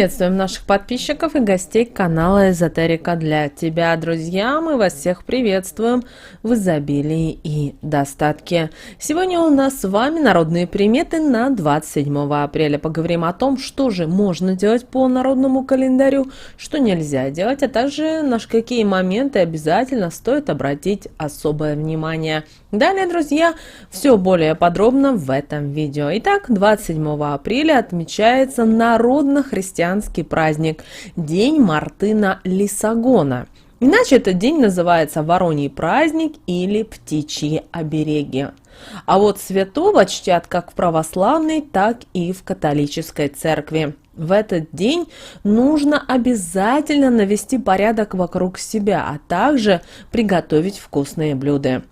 Приветствуем наших подписчиков и гостей канала Эзотерика для тебя, друзья. Мы вас всех приветствуем в изобилии и достатке. Сегодня у нас с вами народные приметы на 27 апреля. Поговорим о том, что же можно делать по народному календарю, что нельзя делать, а также на какие моменты обязательно стоит обратить особое внимание. Далее, друзья, все более подробно в этом видео. Итак, 27 апреля отмечается народно-христианский праздник День Мартына Лисагона. Иначе этот день называется Вороний праздник или Птичьи обереги. А вот святого чтят как в православной, так и в католической церкви. В этот день нужно обязательно навести порядок вокруг себя, а также приготовить вкусные блюда.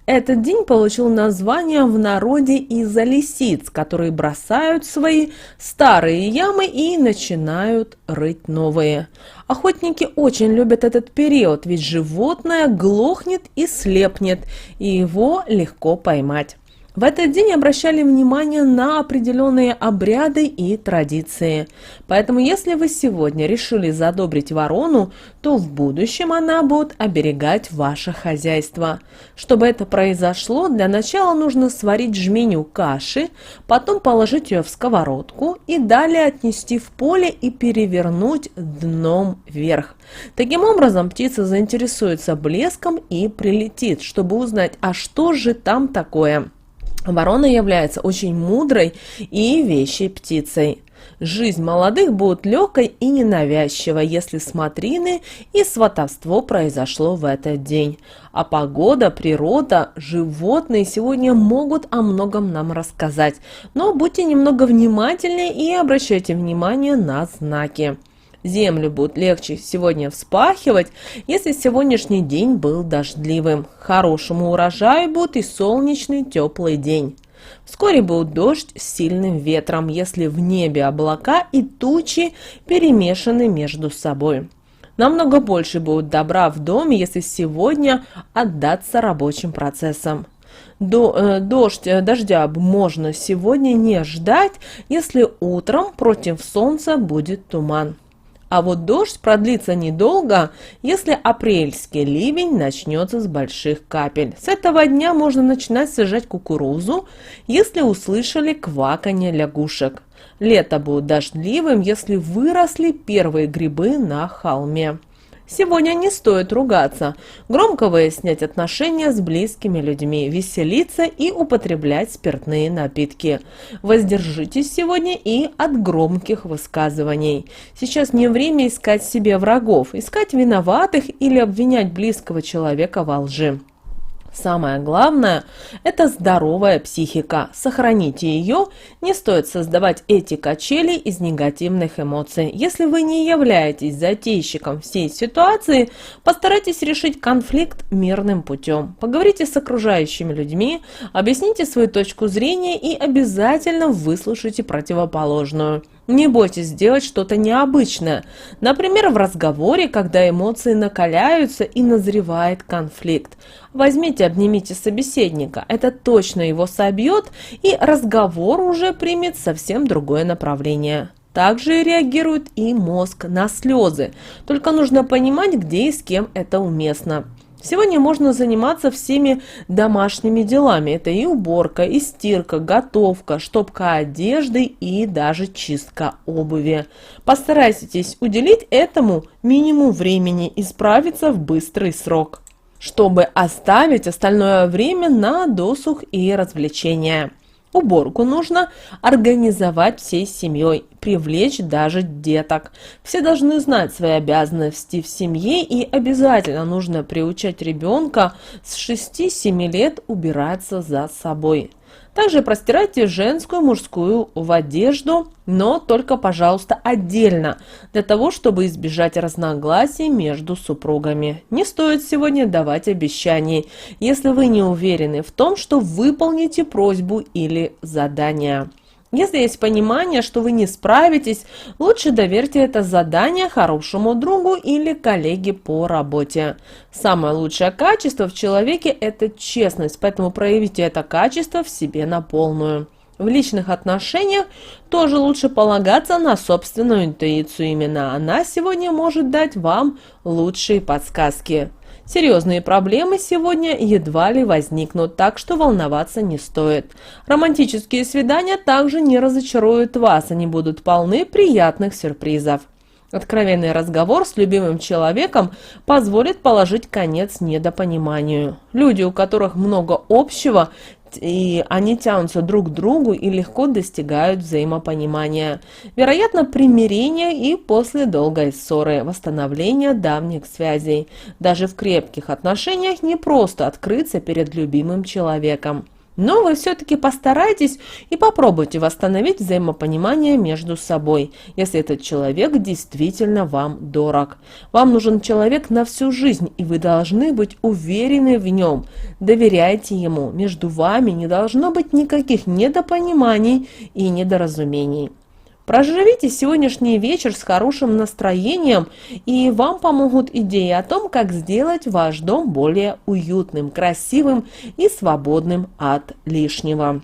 Этот день получил название в народе из-за лисиц, которые бросают свои старые ямы и начинают рыть новые. Охотники очень любят этот период, ведь животное глохнет и слепнет, и его легко поймать. В этот день обращали внимание на определенные обряды и традиции. Поэтому, если вы сегодня решили задобрить ворону, то в будущем она будет оберегать ваше хозяйство. Чтобы это произошло, для начала нужно сварить жменю каши, потом положить ее в сковородку и далее отнести в поле и перевернуть дном вверх. Таким образом, птица заинтересуется блеском и прилетит, чтобы узнать, а что же там такое. Ворона является очень мудрой и вещей птицей. Жизнь молодых будет легкой и ненавязчивой, если смотрины и сватовство произошло в этот день. А погода, природа, животные сегодня могут о многом нам рассказать. Но будьте немного внимательнее и обращайте внимание на знаки. Землю будет легче сегодня вспахивать, если сегодняшний день был дождливым. Хорошему урожаю будет и солнечный теплый день. Вскоре будет дождь с сильным ветром, если в небе облака и тучи перемешаны между собой. Намного больше будет добра в доме, если сегодня отдаться рабочим процессам. Дождя можно сегодня не ждать, если утром против солнца будет туман. А вот дождь продлится недолго, если апрельский ливень начнется с больших капель. С этого дня можно начинать сажать кукурузу, если услышали кваканье лягушек. Лето будет дождливым, если выросли первые грибы на холме. Сегодня не стоит ругаться, громко выяснять отношения с близкими людьми, веселиться и употреблять спиртные напитки. Воздержитесь сегодня и от громких высказываний. Сейчас не время искать себе врагов, искать виноватых или обвинять близкого человека во лжи. Самое главное – это здоровая психика. Сохраните ее, не стоит создавать эти качели из негативных эмоций. Если вы не являетесь затейщиком всей ситуации, постарайтесь решить конфликт мирным путем. Поговорите с окружающими людьми, объясните свою точку зрения и обязательно выслушайте противоположную. Не бойтесь сделать что-то необычное. Например, в разговоре, когда эмоции накаляются и назревает конфликт. Возьмите, обнимите собеседника. Это точно его собьет, и разговор уже примет совсем другое направление. Также реагирует и мозг на слезы. Только нужно понимать, где и с кем это уместно. Сегодня можно заниматься всеми домашними делами. Это и уборка, и стирка, готовка, штопка одежды и даже чистка обуви. Постарайтесь уделить этому минимум времени и справиться в быстрый срок, чтобы оставить остальное время на досуг и развлечения. Уборку нужно организовать всей семьей, привлечь даже деток. Все должны знать свои обязанности в семье, и обязательно нужно приучать ребенка с 6-7 лет убираться за собой. Также простирайте женскую, мужскую в одежду, но только, пожалуйста, отдельно, для того, чтобы избежать разногласий между супругами. Не стоит сегодня давать обещаний, если вы не уверены в том, что выполните просьбу или задание. Если есть понимание, что вы не справитесь, лучше доверьте это задание хорошему другу или коллеге по работе. Самое лучшее качество в человеке – это честность, поэтому проявите это качество в себе на полную. В личных отношениях тоже лучше полагаться на собственную интуицию. Именно она сегодня может дать вам лучшие подсказки. Серьезные проблемы сегодня едва ли возникнут, так что волноваться не стоит. Романтические свидания также не разочаруют вас, они будут полны приятных сюрпризов. Откровенный разговор с любимым человеком позволит положить конец недопониманию. Люди, у которых много общего, и они тянутся друг к другу и легко достигают взаимопонимания. Вероятно, примирение и после долгой ссоры, восстановление давних связей. Даже в крепких отношениях не просто открыться перед любимым человеком. Но вы все-таки постарайтесь и попробуйте восстановить взаимопонимание между собой, если этот человек действительно вам дорог. Вам нужен человек на всю жизнь, и вы должны быть уверены в нем. Доверяйте ему. Между вами не должно быть никаких недопониманий и недоразумений. Проживите сегодняшний вечер с хорошим настроением, и вам помогут идеи о том, как сделать ваш дом более уютным, красивым и свободным от лишнего.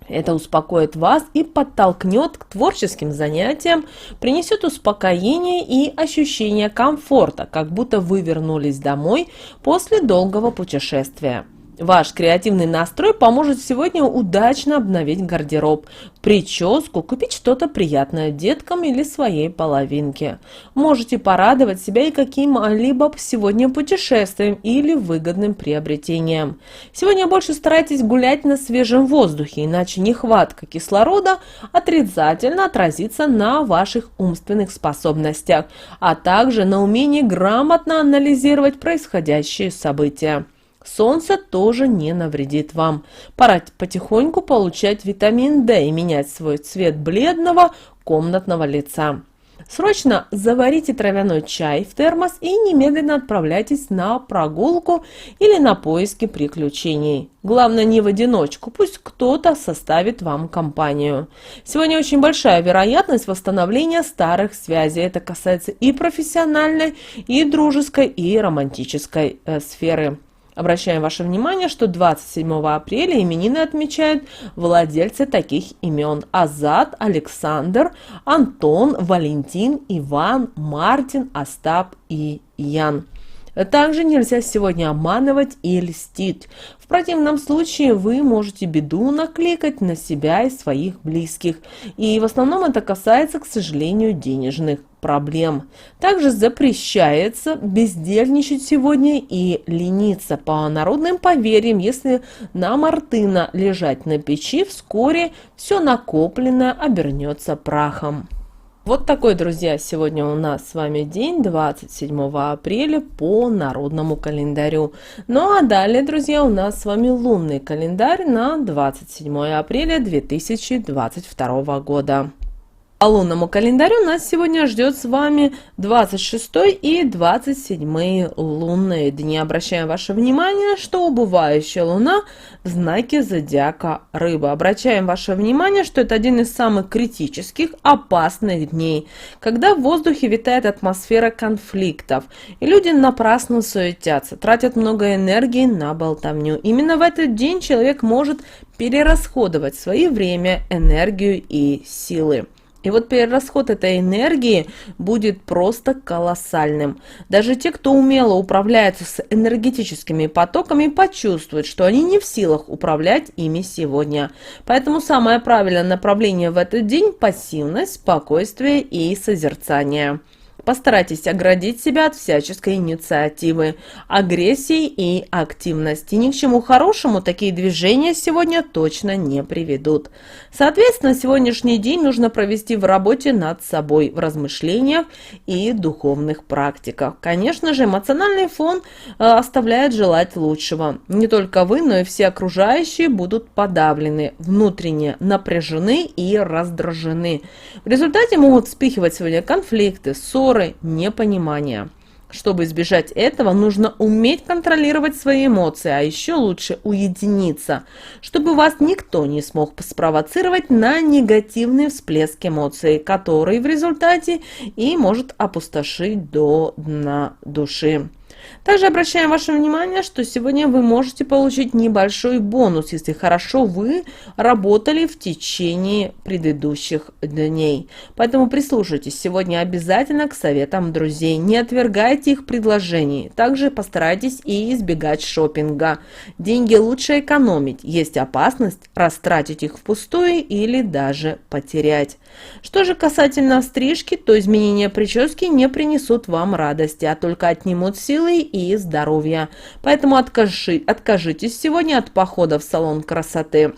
Это успокоит вас и подтолкнет к творческим занятиям, принесет успокоение и ощущение комфорта, как будто вы вернулись домой после долгого путешествия. Ваш креативный настрой поможет сегодня удачно обновить гардероб, прическу, купить что-то приятное деткам или своей половинке. Можете порадовать себя и каким-либо сегодня путешествием или выгодным приобретением. Сегодня больше старайтесь гулять на свежем воздухе, иначе нехватка кислорода отрицательно отразится на ваших умственных способностях, а также на умении грамотно анализировать происходящие события. Солнце тоже не навредит вам. Пора потихоньку получать витамин D и менять свой цвет бледного комнатного лица. Срочно заварите травяной чай в термос и немедленно отправляйтесь на прогулку или на поиски приключений. Главное, не в одиночку, пусть кто-то составит вам компанию. Сегодня очень большая вероятность восстановления старых связей. Это касается и профессиональной, и дружеской, и романтической сферы. Обращаем ваше внимание, что 27 апреля именины отмечают владельцы таких имен: Азат, Александр, Антон, Валентин, Иван, Мартин, Остап и Ян. Также нельзя сегодня обманывать и льстить. В противном случае вы можете беду накликать на себя и своих близких. И в основном это касается, к сожалению, денежных проблем. Также запрещается бездельничать сегодня и лениться. По народным поверьям, если на Мартына лежать на печи, вскоре все накопленное обернется прахом. Вот такой, друзья, сегодня у нас с вами день, 27 апреля по народному календарю. Ну а далее, друзья, у нас с вами лунный календарь на 27 апреля 2022 года. По лунному календарю нас сегодня ждет с вами 26 и 27 лунные дни. Обращаем ваше внимание, что убывающая луна в знаке зодиака Рыба. Обращаем ваше внимание, что это один из самых критических, опасных дней, когда в воздухе витает атмосфера конфликтов, и люди напрасно суетятся, тратят много энергии на болтовню. Именно в этот день человек может перерасходовать свое время, энергию и силы. И вот перерасход этой энергии будет просто колоссальным. Даже те, кто умело управляется с энергетическими потоками, почувствуют, что они не в силах управлять ими сегодня. Поэтому самое правильное направление в этот день – пассивность, спокойствие и созерцание. Постарайтесь оградить себя от всяческой инициативы, агрессии и активности. Ни к чему хорошему такие движения сегодня точно не приведут. Соответственно, сегодняшний день нужно провести в работе над собой, в размышлениях и духовных практиках. Конечно же, эмоциональный фон оставляет желать лучшего. Не только вы, но и все окружающие будут подавлены, внутренне напряжены и раздражены. В результате могут вспыхивать сегодня конфликты, ссоры, непонимания. Чтобы избежать этого, нужно уметь контролировать свои эмоции, а еще лучше уединиться, чтобы вас никто не смог спровоцировать на негативный всплеск эмоций, который в результате и может опустошить до дна души. Также обращаем ваше внимание, что сегодня вы можете получить небольшой бонус, если хорошо вы работали в течение предыдущих дней. Поэтому прислушайтесь сегодня обязательно к советам друзей, не отвергайте их предложений. Также постарайтесь и избегать шопинга. Деньги лучше экономить, есть опасность растратить их впустую или даже потерять. Что же касательно стрижки, то изменения прически не принесут вам радости, а только отнимут силы и здоровья. Поэтому откажитесь сегодня от похода в салон красоты.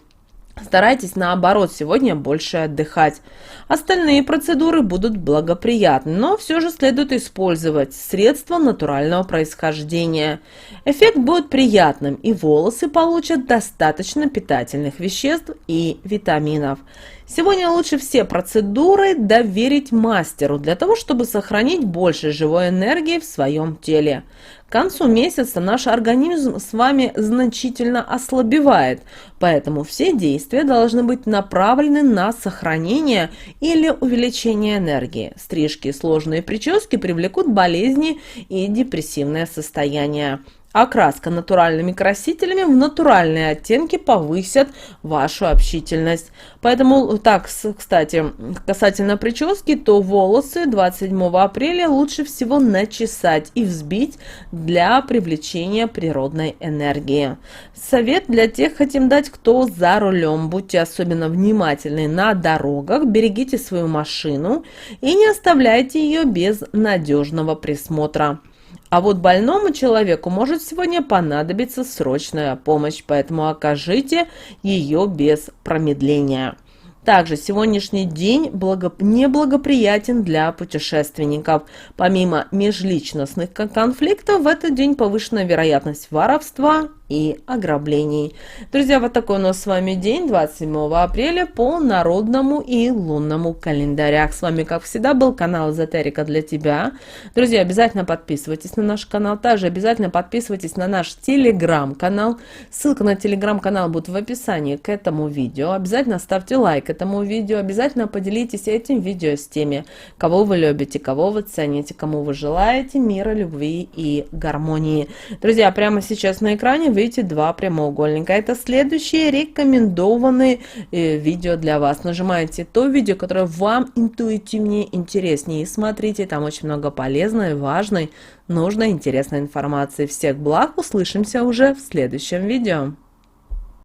Старайтесь, наоборот, сегодня больше отдыхать. Остальные процедуры будут благоприятны, но все же следует использовать средства натурального происхождения. Эффект будет приятным, и волосы получат достаточно питательных веществ и витаминов. Сегодня лучше все процедуры доверить мастеру, для того, чтобы сохранить больше живой энергии в своем теле. К концу месяца наш организм с вами значительно ослабевает, поэтому все действия должны быть направлены на сохранение или увеличение энергии. Стрижки и сложные прически привлекут болезни и депрессивное состояние. Окраска натуральными красителями в натуральные оттенки повысят вашу общительность. Поэтому, так, кстати, касательно прически, то волосы 27 апреля лучше всего начесать и взбить для привлечения природной энергии. Совет для тех хотим дать, кто за рулем. Будьте особенно внимательны на дорогах, берегите свою машину и не оставляйте ее без надежного присмотра. А вот больному человеку может сегодня понадобиться срочная помощь, поэтому окажите ее без промедления. Также сегодняшний день неблагоприятен для путешественников. Помимо межличностных конфликтов, в этот день повышена вероятность воровства и ограблений. Друзья, вот такой у нас с вами день, 27 апреля, по народному и лунному календарях. С вами, как всегда, был канал Эзотерика для тебя. Друзья, обязательно подписывайтесь на наш канал. Также обязательно подписывайтесь на наш телеграм-канал. Ссылка на телеграм-канал будет в описании к этому видео. Обязательно ставьте лайк этому видео. Обязательно поделитесь этим видео с теми, кого вы любите, кого вы цените, кому вы желаете мира, любви и гармонии. Друзья, прямо сейчас на экране видите два прямоугольника. Это следующие рекомендованные видео для вас. Нажимаете то видео, которое вам интуитивнее, интереснее. И смотрите, там очень много полезной, важной, нужной, интересной информации. Всех благ, услышимся уже в следующем видео.